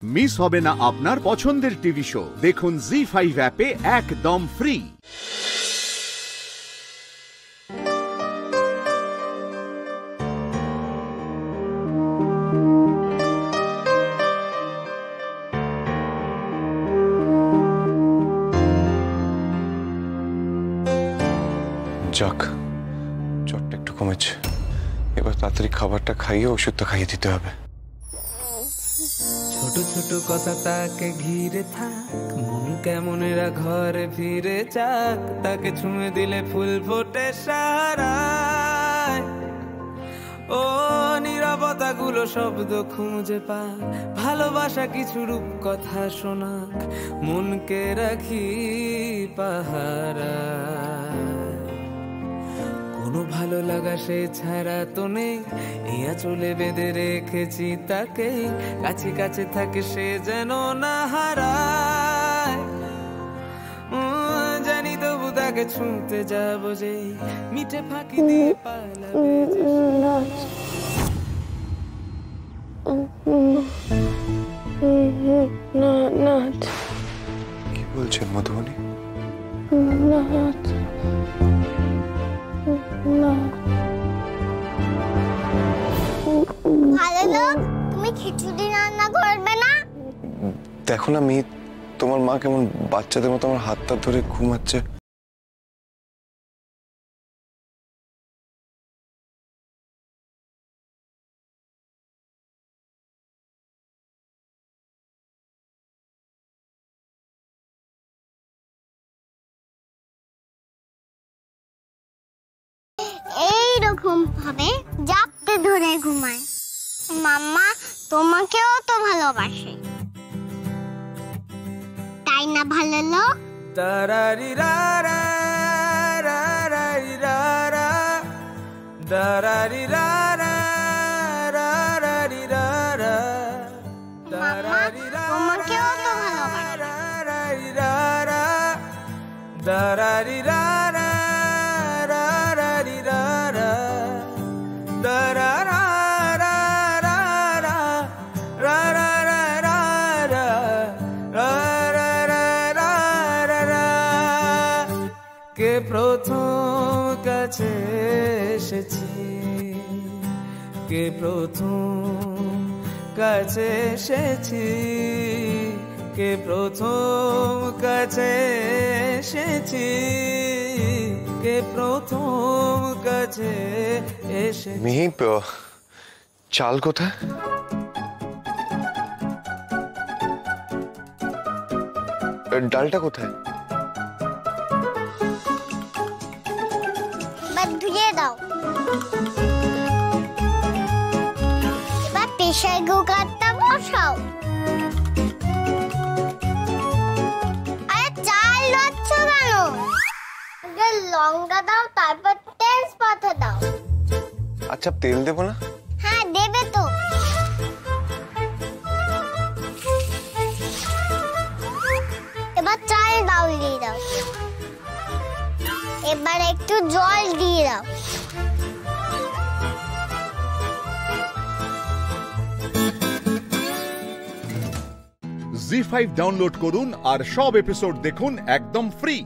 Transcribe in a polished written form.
Miss হবে না আপনার পছন্দের টিভি শো। দেখুন জি5 অ্যাপে একদম ফ্রি। যাক, জ্বরটা একটু কমেছে। এবার তাড়াতাড়ি খাবারটা খাইয়ে ওষুধটা খাইয়ে দিতে হবে। ছোট ছোট কথা তাকে ঘিরে থাক, মন কেমনেরা ঘরে ফিরে যাক, তাকে ছুঁয়ে দিলে ফুল ফোটে সারায়। ও নীরবতা গুলো শব্দ খুঁজে পাক, ভালোবাসা কিছু রূপ কথা শোনাক, মনকে রাখি পাহারা। কোনো ভালো লাগা সে ছাড়া তো নেই, ইয়া চলে বেঁধে রেখেছি তাকে, কাছে কাছে থাকে সে যেন না হারায়। জানি তবু তাকে ছুঁতে যাবো যে, মিঠে ফাঁকি দিয়ে পালাবে। কি বলছেন মধুবনী? তুমি খিচুড়ি রান্না করবে না? দেখো না মেয়ে, তোমার মা কেমন বাচ্চাদের মতো আমার হাতটা ধরে ঘুমাচ্ছে। এইরকম ভাবে জাপটে ধরে ঘুমায়। মাম্মা তোমাকেও তো ভালোবাসে, তাই না ভালো লোক? দারারি রারা রারারি রারা, দারারি রারা রারারি রারা, দারারি তোমাকেও তো ভালোবাসে। রারারি রারা, দারারি রারা রারারি রারা, দারারা কে প্রথম কাছে এসেছি, কে প্রথম কাছে এসেছি, কে প্রথম কাছে এসেছি, কে প্রথম কাছে এসেছি। মিহি, চাল কোথায়? ডালটা কোথায়? ধুয়ে দাও। এবার প্রেসার কুকারটা বসাও। আরে চাল দিচ্ছ কেন? আগে লঙ্কা দাও, তারপর তেজপাতা দাও। আচ্ছা, তেল দেবো না? হ্যাঁ দেবে তো। এবার চাল দাও, দিয়ে দাও। এবার একটু জল দিয়ে দাও। জি5 ডাউনলোড করুন আর সব এপিসোড দেখুন একদম ফ্রি।